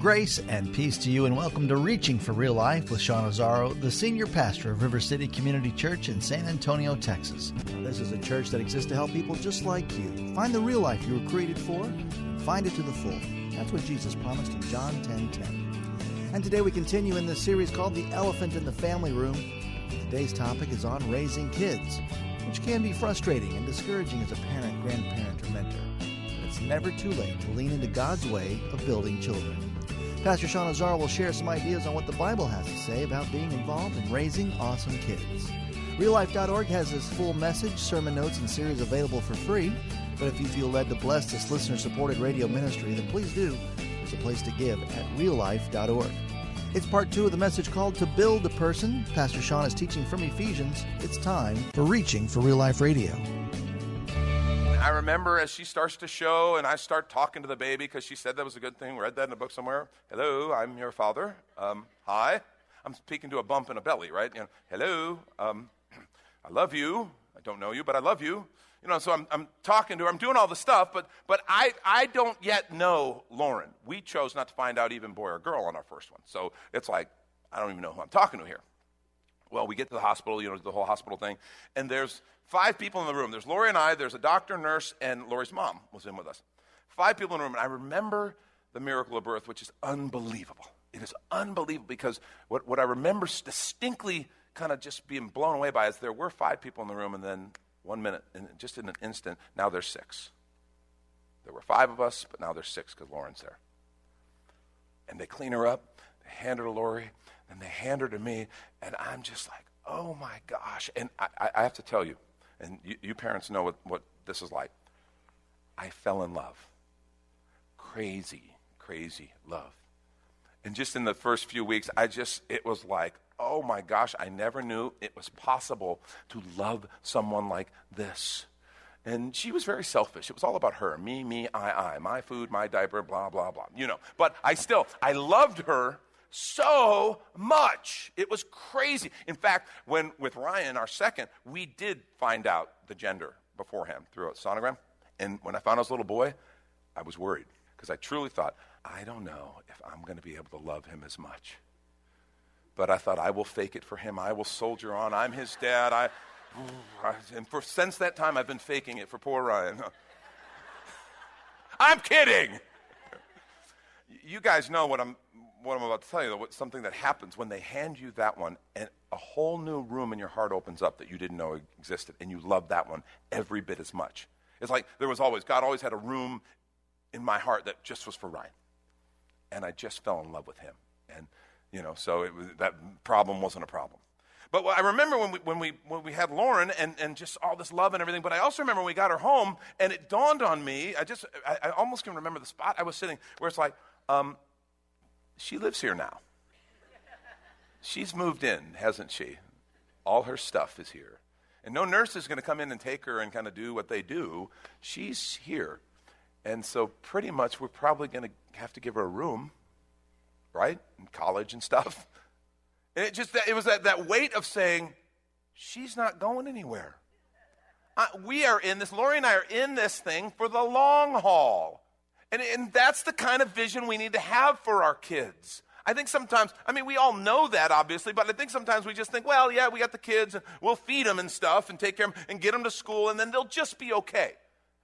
Grace and peace to you, and welcome to Reaching for Real Life with Sean Azzaro, the senior pastor of River City Community Church in San Antonio, Texas. This is a church that exists to help people just like you find the real life you were created for and find it to the full. That's what Jesus promised in John 10:10. And today we continue in this series called The Elephant in the Family Room. Today's topic is on raising kids, which can be frustrating and discouraging as a parent, grandparent, or mentor. But it's never too late to lean into God's way of building children. Pastor Sean Azzaro will share some ideas on what the Bible has to say about being involved in raising awesome kids. RealLife.org has this full message, sermon notes, and series available for free. But if you feel led to bless this listener-supported radio ministry, then please do. There's a place to give at RealLife.org. It's part 2 of the message called To Build a Person. Pastor Sean is teaching from Ephesians. It's time for Reaching for Real Life Radio. I remember as she starts to show and I start talking to the baby because she said that was a good thing. Read that in a book somewhere. Hello, I'm your father. Hi. I'm speaking to a bump in a belly, right? You know, hello. I love you. I don't know you, but I love you. You know, so I'm talking to her. I'm doing all the stuff, but I don't yet know Lauren. We chose not to find out even boy or girl on our first one. So it's like, I don't even know who I'm talking to here. Well, we get to the hospital, you know, the whole hospital thing, and there's 5 people in the room. There's Lori and I, there's a doctor, nurse, and Lori's mom was in with us. 5 people in the room, and I remember the miracle of birth, which is unbelievable. It is unbelievable because what I remember distinctly kind of just being blown away by is there were 5 people in the room, and then 1 minute, and just in an instant, now there's 6. There were 5 of us, but now there's 6 because Lauren's there. And they clean her up, they hand her to Lori, and they hand her to me, and I'm just like, oh my gosh. And I have to tell you, and you parents know what this is like. I fell in love. Crazy, crazy love. And just in the first few weeks, it was like, oh my gosh, I never knew it was possible to love someone like this. And she was very selfish. It was all about her. Me, I. My food, my diaper, blah, blah, blah. You know, but I loved her so much. It was crazy. In fact, with Ryan, our second, we did find out the gender beforehand through a sonogram. And when I found out I was a little boy, I was worried because I truly thought, I don't know if I'm going to be able to love him as much. But I thought, I will fake it for him. I will soldier on. I'm his dad. And since that time, I've been faking it for poor Ryan. I'm kidding. You guys know what I'm about to tell you, though, something that happens when they hand you that one, and a whole new room in your heart opens up that you didn't know existed, and you love that one every bit as much. It's like God always had a room in my heart that just was for Ryan, and I just fell in love with him, and you know, so that problem wasn't a problem. But I remember when we had Lauren and just all this love and everything, but I also remember when we got her home, and it dawned on me, I almost can remember the spot I was sitting, where it's like, she lives here now. She's moved in, hasn't she? All her stuff is here. And no nurse is going to come in and take her and kind of do what they do. She's here. And so pretty much we're probably going to have to give her a room, right? In college and stuff. And it was that weight of saying, she's not going anywhere. We are in this, Lori and I are in this thing for the long haul. And that's the kind of vision we need to have for our kids. I think sometimes, we all know that, obviously, but I think sometimes we just think, well, yeah, we got the kids, and we'll feed them and stuff, and take care of them, and get them to school, and then they'll just be okay.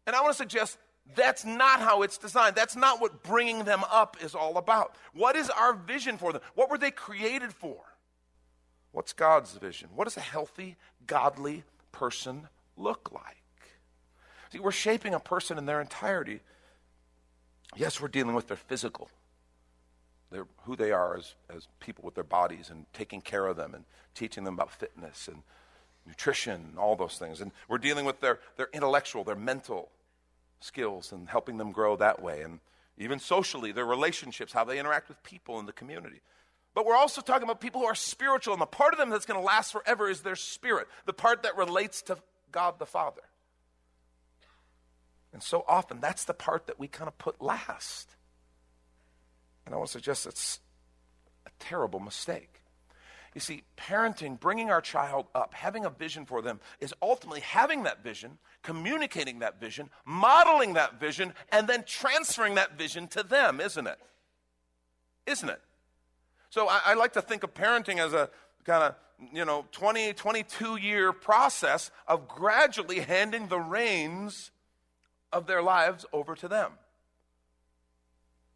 And I want to suggest that's not how it's designed. That's not what bringing them up is all about. What is our vision for them? What were they created for? What's God's vision? What does a healthy, godly person look like? See, we're shaping a person in their entirety. Yes, we're dealing with their physical, who they are as people with their bodies, and taking care of them and teaching them about fitness and nutrition and all those things. And we're dealing with their intellectual, their mental skills, and helping them grow that way. And even socially, their relationships, how they interact with people in the community. But we're also talking about people who are spiritual, and the part of them that's going to last forever is their spirit, the part that relates to God the Father. And so often, that's the part that we kind of put last. And I want to suggest it's a terrible mistake. You see, parenting, bringing our child up, having a vision for them, is ultimately having that vision, communicating that vision, modeling that vision, and then transferring that vision to them, isn't it? isn't it? So I like to think of parenting as a kind of, 20, 22-year process of gradually handing the reins of their lives over to them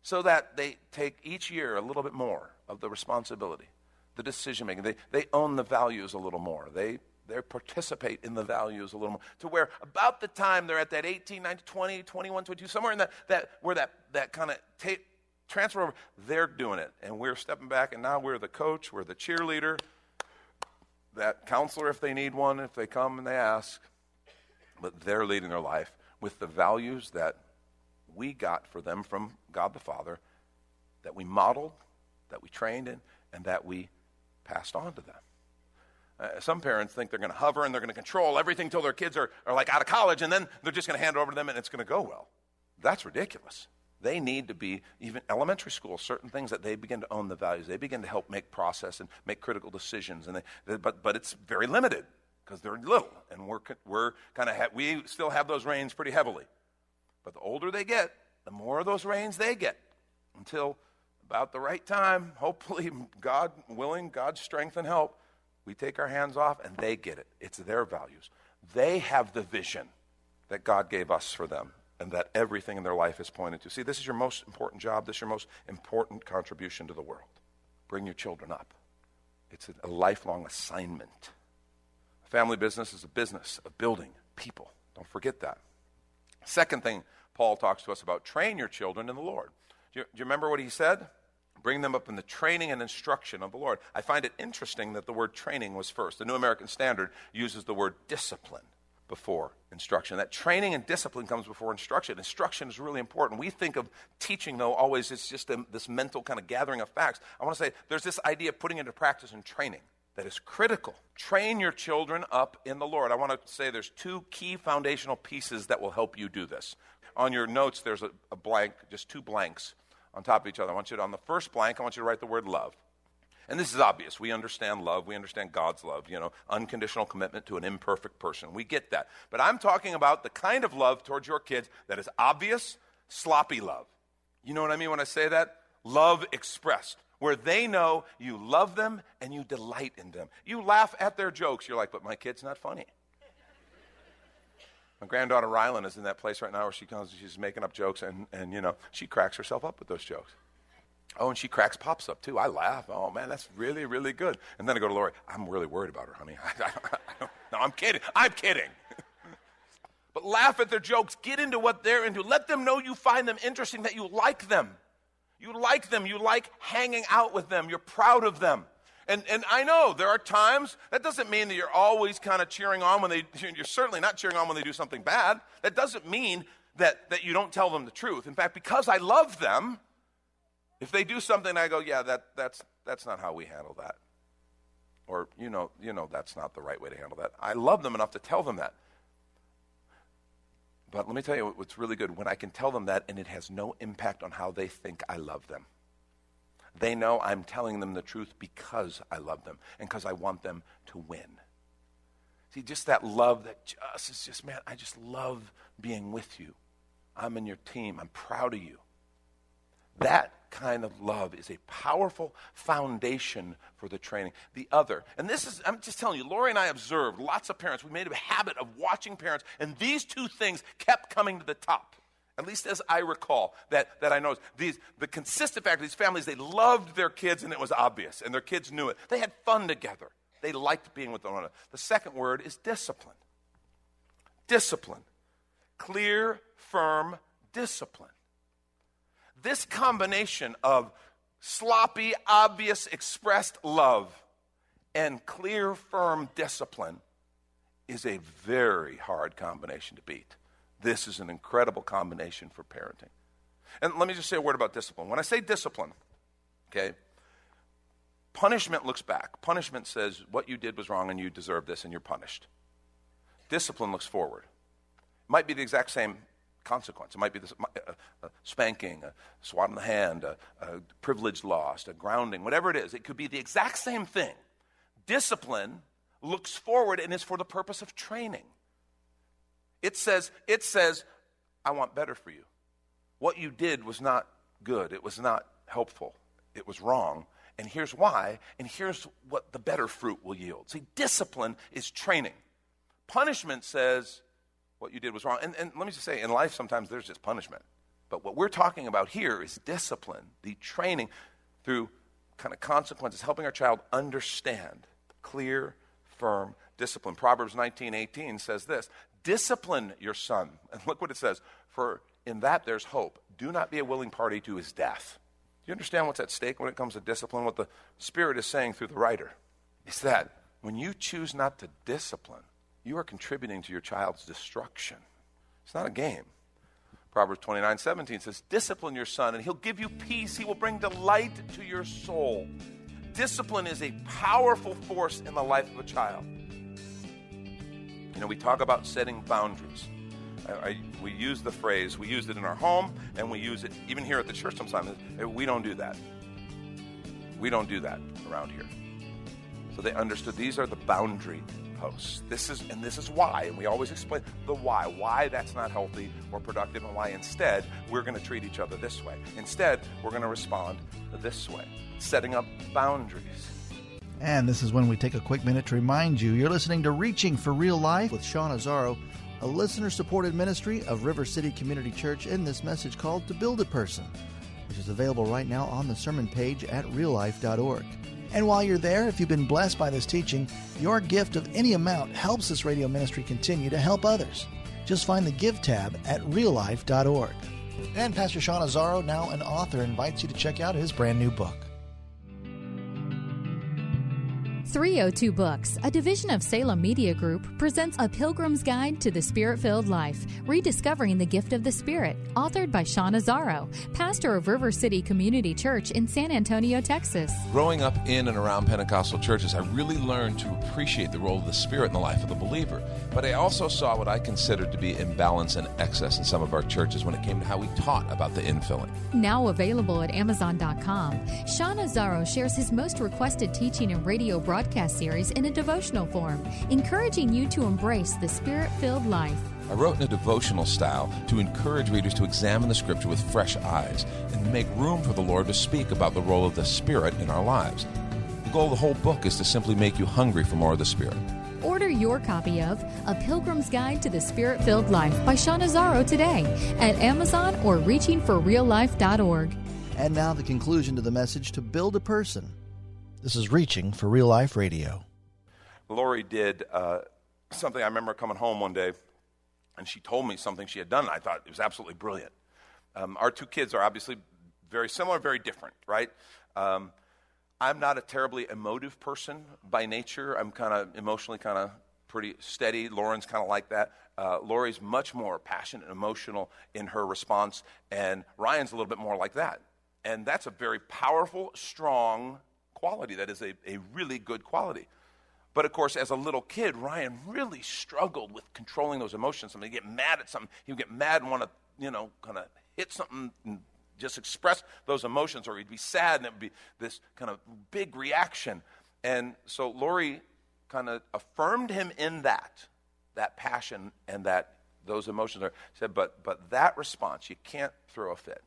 so that they take each year a little bit more of the responsibility, the decision-making. They own the values a little more. They participate in the values a little more, to where about the time they're at that 18, 19, 20, 21, 22, somewhere in that kind of transfer over, they're doing it. And we're stepping back, and now we're the coach, we're the cheerleader, that counselor if they need one, if they come and they ask. But they're leading their life with the values that we got for them from God the Father, that we modeled, that we trained in, and that we passed on to them. Some parents think they're going to hover and they're going to control everything till their kids are like out of college, and then they're just going to hand it over to them and it's going to go well. That's ridiculous. They need to be, even elementary school, certain things that they begin to own the values. They begin to help make process and make critical decisions. But it's very limited because they're little, and we still have those reins pretty heavily. But the older they get, the more of those reins they get, until about the right time, hopefully, God willing, God's strength and help, we take our hands off and they get it. It's their values. They have the vision that God gave us for them, and that everything in their life is pointed to. See, this is your most important job. This is your most important contribution to the world. Bring your children up. It's a lifelong assignment. A family business is a business of building people. Don't forget that. Second thing Paul talks to us about, train your children in the Lord. Do you remember what he said? Bring them up in the training and instruction of the Lord. I find it interesting that the word training was first. The New American Standard uses the word discipline before instruction. That training and discipline comes before instruction. Instruction is really important. We think of teaching, though, always it's just this mental kind of gathering of facts. I want to say there's this idea of putting into practice and training that is critical. Train your children up in the Lord. I want to say there's two key foundational pieces that will help you do this. On your notes, there's a blank, just two blanks on top of each other. On the first blank, I want you to write the word love. And this is obvious. We understand love. We understand God's love, unconditional commitment to an imperfect person. We get that. But I'm talking about the kind of love towards your kids that is obvious, sloppy love. You know what I mean when I say that? Love expressed, where they know you love them and you delight in them. You laugh at their jokes. You're like, but my kid's not funny. My granddaughter Rylan is in that place right now where she's making up jokes and she cracks herself up with those jokes. Oh, and she cracks Pops up, too. I laugh. Oh, man, that's really, really good. And then I go to Lori, I'm really worried about her, honey. No, I'm kidding. I'm kidding. But laugh at their jokes. Get into what they're into. Let them know you find them interesting, that you like them. You like them. You like hanging out with them. You're proud of them. And I know there are times, that doesn't mean that you're always kind of cheering on you're certainly not cheering on when they do something bad. That doesn't mean that you don't tell them the truth. In fact, because I love them, if they do something, I go, yeah, that's not how we handle that. Or, that's not the right way to handle that. I love them enough to tell them that. But let me tell you what's really good. When I can tell them that and it has no impact on how they think I love them. They know I'm telling them the truth because I love them and because I want them to win. See, just that love that man, I just love being with you. I'm in your team. I'm proud of you. That kind of love is a powerful foundation for the training. The other, and this is, I'm just telling you, Lori and I observed lots of parents. We made a habit of watching parents, and these two things kept coming to the top, at least as I recall, that I noticed. The consistent fact, these families, they loved their kids, and it was obvious, and their kids knew it. They had fun together. They liked being with one another. The second word is discipline. Discipline. Clear, firm discipline. This combination of sloppy, obvious, expressed love and clear, firm discipline is a very hard combination to beat. This is an incredible combination for parenting. And let me just say a word about discipline. When I say discipline, okay, punishment looks back. Punishment says what you did was wrong and you deserve this and you're punished. Discipline looks forward. It might be the exact same consequence. It might be a spanking, a swat in the hand, a privilege lost, a grounding, whatever it is. It could be the exact same thing. Discipline looks forward and is for the purpose of training. It says, I want better for you. What you did was not good. It was not helpful. it was wrong, and here's why, and here's what the better fruit will yield. See, discipline is training. Punishment says what you did was wrong. And let me just say, in life sometimes there's just punishment. But what we're talking about here is discipline, the training through kind of consequences, helping our child understand clear, firm discipline. Proverbs 19:18 says this, discipline your son. And look what it says, for in that there's hope. Do not be a willing party to his death. Do you understand what's at stake when it comes to discipline? What the Spirit is saying through the writer is that when you choose not to discipline, you are contributing to your child's destruction. It's not a game. Proverbs 29:17 says, discipline your son, and he'll give you peace. He will bring delight to your soul. Discipline is a powerful force in the life of a child. You know, we talk about setting boundaries. We use the phrase, we used it in our home, and we use it even here at the church sometimes. We don't do that. We don't do that around here. So they understood these are the boundary posts. This is why, and we always explain the why that's not healthy or productive, and why instead we're going to treat each other this way. Instead, we're going to respond this way, setting up boundaries. And this is when we take a quick minute to remind you you're listening to Reaching for Real Life with Sean Azzaro, a listener-supported ministry of River City Community Church, in this message called To Build a Person, which is available right now on the sermon page at reallife.org. And while you're there, if you've been blessed by this teaching, your gift of any amount helps this radio ministry continue to help others. Just find the Give tab at reallife.org. And Pastor Sean Azzaro, now an author, invites you to check out his brand new book. 302 Books, a division of Salem Media Group, presents A Pilgrim's Guide to the Spirit-Filled Life, Rediscovering the Gift of the Spirit, authored by Sean Azzaro, pastor of River City Community Church in San Antonio, Texas. Growing up in and around Pentecostal churches, I really learned to appreciate the role of the Spirit in the life of the believer. But I also saw what I considered to be imbalance and excess in some of our churches when it came to how we taught about the infilling. Now available at Amazon.com, Sean Azzaro shares his most requested teaching and radio broadcast series in a devotional form, encouraging you to embrace the Spirit-filled life. I wrote in a devotional style to encourage readers to examine the Scripture with fresh eyes and make room for the Lord to speak about the role of the Spirit in our lives. The goal of the whole book is to simply make you hungry for more of the Spirit. Order your copy of A Pilgrim's Guide to the Spirit-Filled Life by Sean Azzaro today at Amazon or reachingforreallife.org. And now the conclusion to the message, To Build a Person. This is Reaching for Real Life Radio. Lori did something. I remember coming home one day, and she told me something she had done, and I thought it was absolutely brilliant. Our two kids are obviously very similar, very different, right? I'm not a terribly emotive person by nature. I'm kind of emotionally kind of pretty steady. Lauren's kind of like that. Lori's much more passionate and emotional in her response, and Ryan's a little bit more like that. And that's a very powerful, strong quality. That is a really good quality. But of course, as a little kid, Ryan really struggled with controlling those emotions. I mean, he'd get mad at something. He would get mad and want to, kind of hit something and just express those emotions, or he'd be sad and it would be this kind of big reaction. And so Lori kind of affirmed him in that passion and those emotions. She said, but that response, you can't throw a fit.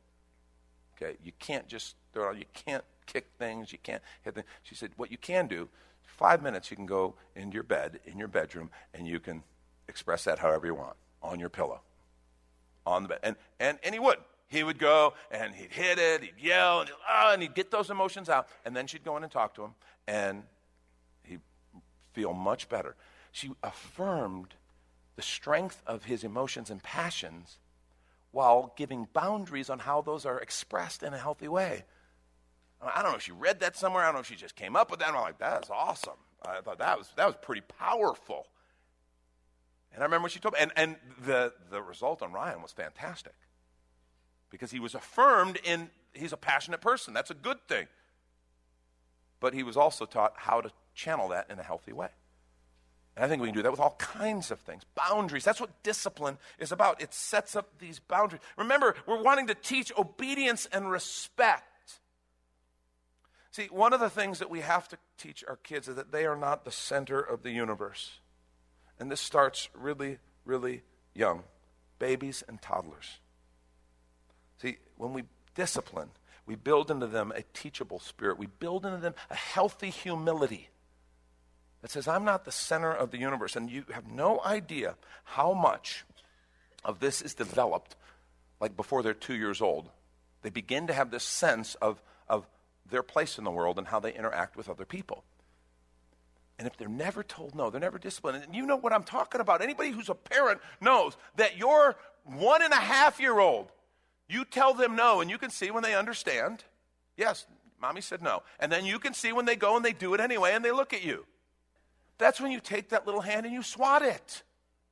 Okay, you can't just throw it. You can't kick things. You can't hit things. She said, what you can do, 5 minutes, you can go into your bed, in your bedroom, and you can express that however you want, on your pillow, on the bed. And he would. He would go, and he'd hit it, he'd yell, and he'd get those emotions out. And then she'd go in and talk to him, and he'd feel much better. She affirmed the strength of his emotions and passions while giving boundaries on how those are expressed in a healthy way. I don't know if she read that somewhere. I don't know if she just came up with that. I'm like, that's awesome. I thought that was pretty powerful. And I remember what she told me. And the result on Ryan was fantastic. Because he was affirmed he's a passionate person. That's a good thing. But he was also taught how to channel that in a healthy way. And I think we can do that with all kinds of things. Boundaries. That's what discipline is about. It sets up these boundaries. Remember, we're wanting to teach obedience and respect. See, one of the things that we have to teach our kids is that they are not the center of the universe. And this starts really, really young. Babies and toddlers. See, when we discipline, We build into them a teachable spirit. We build into them a healthy humility that says, I'm not the center of the universe. And you have no idea how much of this is developed like before they're 2 years old. They begin to have this sense of their place in the world and how they interact with other people. And if they're never told no, they're never disciplined. And you know what I'm talking about. Anybody who's a parent knows that your 1.5-year-old, you tell them no, and you can see when they understand. Yes, mommy said no. And then you can see when they go and they do it anyway and they look at you. That's when you take that little hand and you swat it.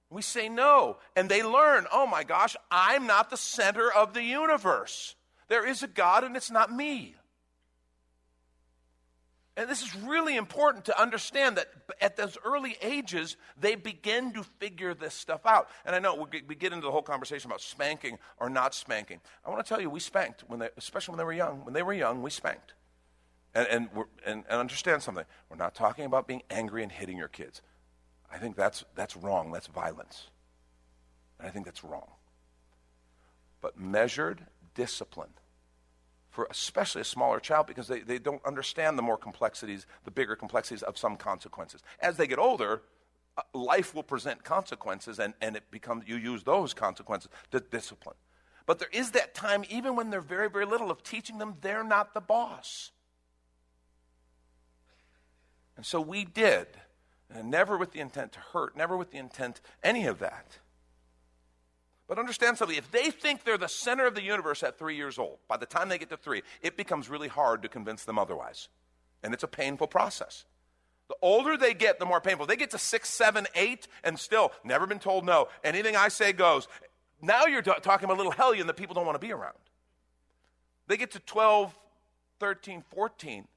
We say no, and they learn, oh my gosh, I'm not the center of the universe. There is a God, and it's not me. And this is really important to understand that at those early ages, they begin to figure this stuff out. And I know we get into the whole conversation about spanking or not spanking. I want to tell you, we spanked, especially when they were young. When they were young, we spanked. And understand something. We're not talking about being angry and hitting your kids. I think that's wrong. That's violence. And I think that's wrong. But measured discipline for especially a smaller child, because they don't understand the more complexities, the bigger complexities of some consequences. As they get older, life will present consequences, and it becomes, you use those consequences to discipline. But there is that time, even when they're very, very little, of teaching them they're not the boss. And so we did, and never with the intent to hurt, never with the intent, any of that. But understand something, if they think they're the center of the universe at 3 years old, by the time they get to 3, it becomes really hard to convince them otherwise. And it's a painful process. The older they get, the more painful. They get to 6, 7, 8, and still never been told no. Anything I say goes. Now you're talking about a little hellion that people don't want to be around. They get to 12, 13, 14.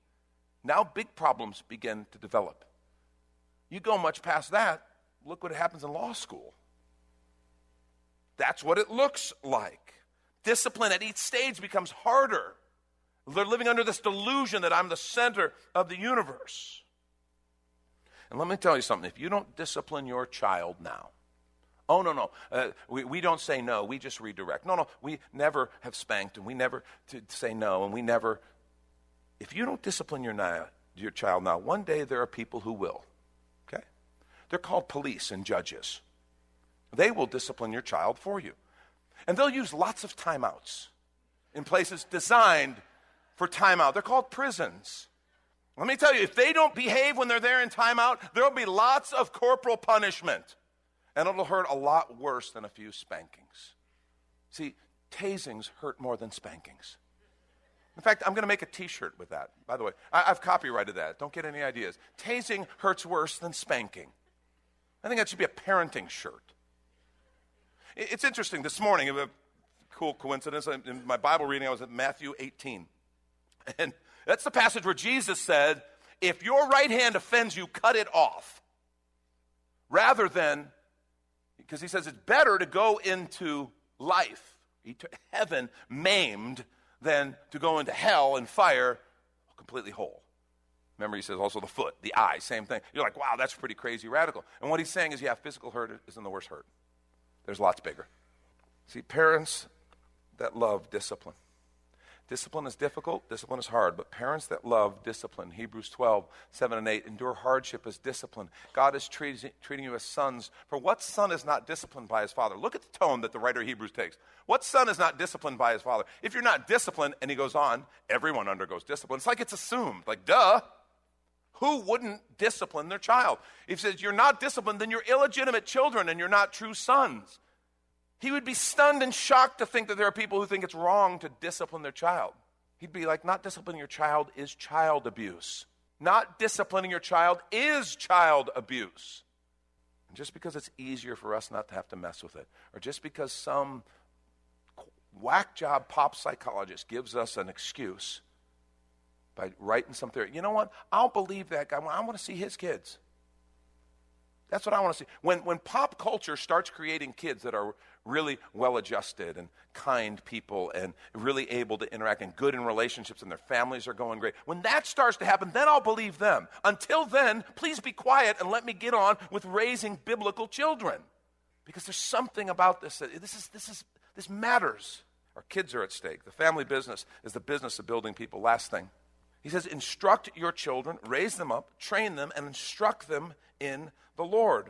Now big problems begin to develop. You go much past that, look what happens in law school. That's what it looks like. Discipline at each stage becomes harder. They're living under this delusion that I'm the center of the universe. And let me tell you something. If you don't discipline your child now, we don't say no, we just redirect. No, we never have spanked, and we never say no, and we never. If you don't discipline your child now, one day there are people who will. Okay? They're called police and judges. They will discipline your child for you. And they'll use lots of timeouts in places designed for timeout. They're called prisons. Let me tell you, if they don't behave when they're there in timeout, there'll be lots of corporal punishment. And it'll hurt a lot worse than a few spankings. See, tasings hurt more than spankings. In fact, I'm going to make a T-shirt with that. By the way, I've copyrighted that. Don't get any ideas. Tasing hurts worse than spanking. I think that should be a parenting shirt. It's interesting. This morning, a cool coincidence, in my Bible reading, I was at Matthew 18. And that's the passage where Jesus said, if your right hand offends you, cut it off. Rather than, because he says it's better to go into life, heaven, maimed, than to go into hell and fire completely whole. Remember, he says also the foot, the eye, same thing. You're like, wow, that's pretty crazy radical. And what he's saying is, yeah, physical hurt isn't the worst hurt. There's lots bigger. See, parents that love discipline. Discipline is difficult, discipline is hard, but parents that love discipline, Hebrews 12, 7 and 8, endure hardship as discipline. God is treating you as sons. For what son is not disciplined by his father? Look at the tone that the writer of Hebrews takes. What son is not disciplined by his father? If you're not disciplined, and he goes on, everyone undergoes discipline. It's like it's assumed, like duh. Who wouldn't discipline their child? If he says you're not disciplined, then you're illegitimate children and you're not true sons. He would be stunned and shocked to think that there are people who think it's wrong to discipline their child. He'd be like, not disciplining your child is child abuse. Not disciplining your child is child abuse. And just because it's easier for us not to have to mess with it, or just because some whack job pop psychologist gives us an excuse by writing some theory, you know what? I'll believe that guy. I want to see his kids. That's what I want to see. When pop culture starts creating kids that are really well-adjusted and kind people and really able to interact and good in relationships and their families are going great, when that starts to happen, then I'll believe them. Until then, please be quiet and let me get on with raising biblical children. Because there's something about this that this matters. Our kids are at stake. The family business is the business of building people. Last thing. He says, instruct your children, raise them up, train them, and instruct them in the Lord.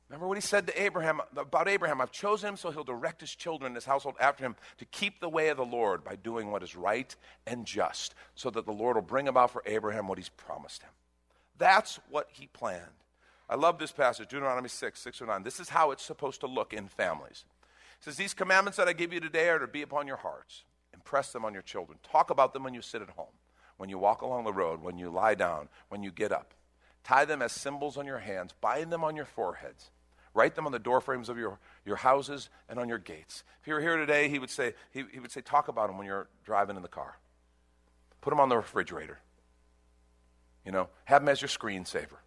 Remember what he said to Abraham about Abraham? I've chosen him so he'll direct his children and his household after him to keep the way of the Lord by doing what is right and just, so that the Lord will bring about for Abraham what he's promised him. That's what he planned. I love this passage, Deuteronomy 6:6-9. This is how it's supposed to look in families. It says, these commandments that I give you today are to be upon your hearts. Impress them on your children. Talk about them when you sit at home, when you walk along the road, when you lie down, when you get up. Tie them as symbols on your hands. Bind them on your foreheads. Write them on the doorframes of your houses and on your gates. If you were here today, he would say, talk about them when you're driving in the car. Put them on the refrigerator. Have them as your screensaver.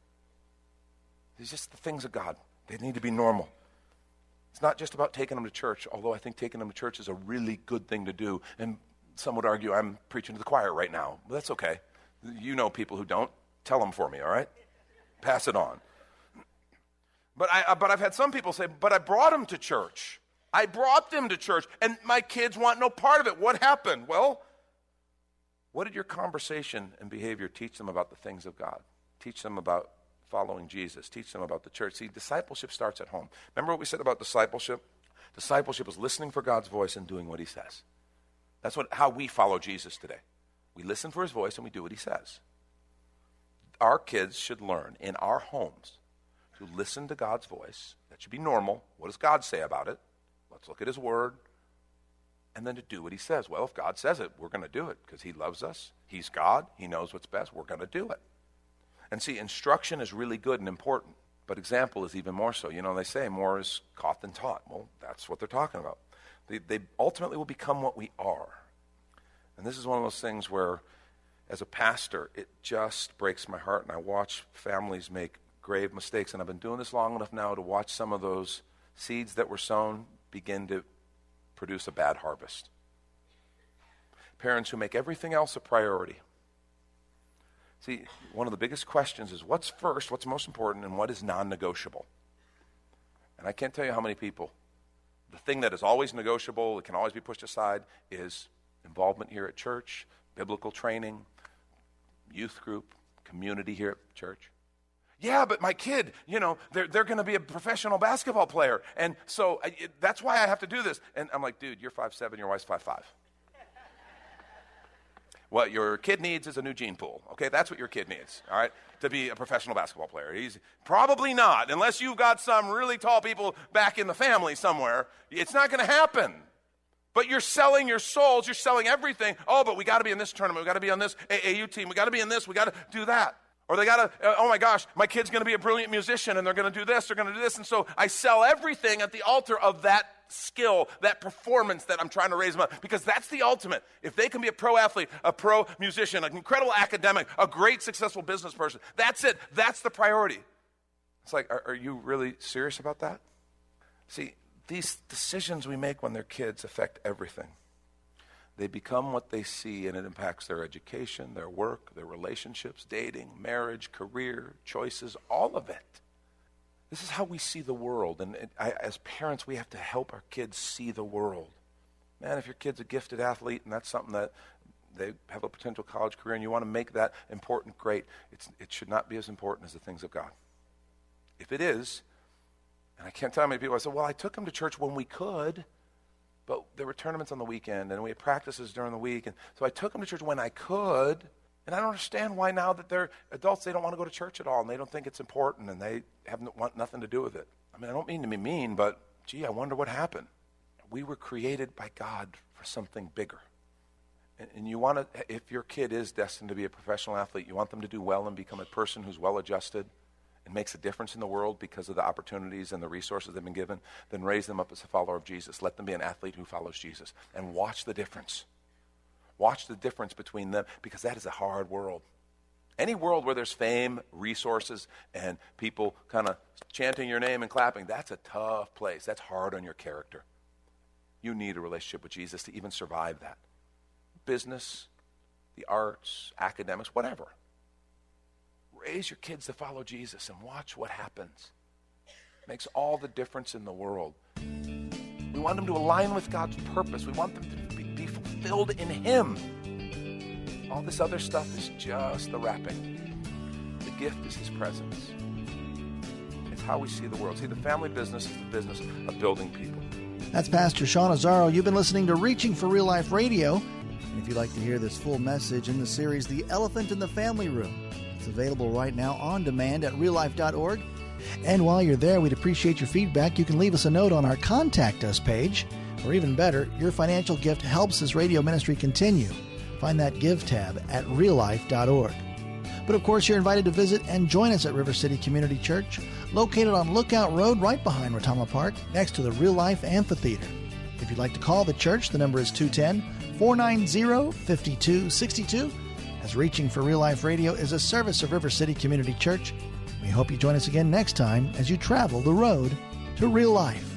These are just the things of God. They need to be normal. It's not just about taking them to church, although I think taking them to church is a really good thing to do. And some would argue I'm preaching to the choir right now. But that's okay. You know people who don't. Tell them for me, all right? Pass it on. But I've had some people say, but I brought them to church. I brought them to church, and my kids want no part of it. What happened? Well, what did your conversation and behavior teach them about the things of God? Teach them about following Jesus. Teach them about the church. See, discipleship starts at home. Remember what we said about discipleship? Discipleship is listening for God's voice and doing what he says. That's how we follow Jesus today. We listen for his voice and we do what he says. Our kids should learn in our homes to listen to God's voice. That should be normal. What does God say about it? Let's look at his word. And then to do what he says. Well, if God says it, we're going to do it because he loves us. He's God. He knows what's best. We're going to do it. And see, instruction is really good and important, but example is even more so. They say more is caught than taught. Well, that's what they're talking about. They ultimately will become what we are. And this is one of those things where, as a pastor, it just breaks my heart, and I watch families make grave mistakes, and I've been doing this long enough now to watch some of those seeds that were sown begin to produce a bad harvest. Parents who make everything else a priority. See, one of the biggest questions is what's first, what's most important, and what is non-negotiable? And I can't tell you how many people, the thing that is always negotiable, it can always be pushed aside, is involvement here at church, biblical training, youth group, community here at church. Yeah, but my kid, they're going to be a professional basketball player. And so that's why I have to do this. And I'm like, dude, you're 5'7", your wife's 5'5". What your kid needs is a new gene pool. Okay, that's what your kid needs, all right, to be a professional basketball player. He's probably not, unless you've got some really tall people back in the family somewhere. It's not going to happen. But you're selling your souls. You're selling everything. Oh, but we got to be in this tournament. We got to be on this AAU team. We got to be in this. We got to do that. Or they got to, oh my gosh, my kid's going to be a brilliant musician, and they're going to do this, they're going to do this. And so I sell everything at the altar of that skill, that performance that I'm trying to raise them up, because that's the ultimate. If they can be a pro athlete, a pro musician, an incredible academic, a great successful business person, that's it. That's the priority. It's like, are you really serious about that? See, these decisions we make when they're kids affect everything. They become what they see, and it impacts their education, their work, their relationships, dating, marriage, career, choices, all of it. This is how we see the world, and as parents, we have to help our kids see the world. Man, if your kid's a gifted athlete and that's something that they have a potential college career and you want to make that important, great. It should not be as important as the things of God. If it is, and I can't tell how many people, I said, well, I took them to church when we could, but there were tournaments on the weekend, and we had practices during the week, and so I took them to church when I could, and I don't understand why now that they're adults, they don't want to go to church at all, and they don't think it's important, and they want nothing to do with it. I mean, I don't mean to be mean, but gee, I wonder what happened. We were created by God for something bigger. And you want to, if your kid is destined to be a professional athlete, you want them to do well and become a person who's well-adjusted and makes a difference in the world because of the opportunities and the resources they've been given, then raise them up as a follower of Jesus. Let them be an athlete who follows Jesus. And watch the difference. Watch the difference between them, because that is a hard world. Any world where there's fame, resources, and people kind of chanting your name and clapping, that's a tough place. That's hard on your character. You need a relationship with Jesus to even survive that. Business, the arts, academics, whatever. Raise your kids to follow Jesus and watch what happens. It makes all the difference in the world. We want them to align with God's purpose. We want them to be fulfilled in Him. All this other stuff is just the wrapping. The gift is His presence. It's how we see the world. See, the family business is the business of building people. That's Pastor Sean Azzaro. You've been listening to Reaching for Real Life Radio. And if you'd like to hear this full message in the series, The Elephant in the Family Room, it's available right now on demand at reallife.org. And while you're there, we'd appreciate your feedback. You can leave us a note on our Contact Us page. Or even better, your financial gift helps this radio ministry continue. Find that Give tab at reallife.org. But of course, you're invited to visit and join us at River City Community Church, located on Lookout Road right behind Rotama Park, next to the Real Life Amphitheater. If you'd like to call the church, the number is 210-490-5262. As Reaching for Real Life Radio is a service of River City Community Church. We hope you join us again next time as you travel the road to real life.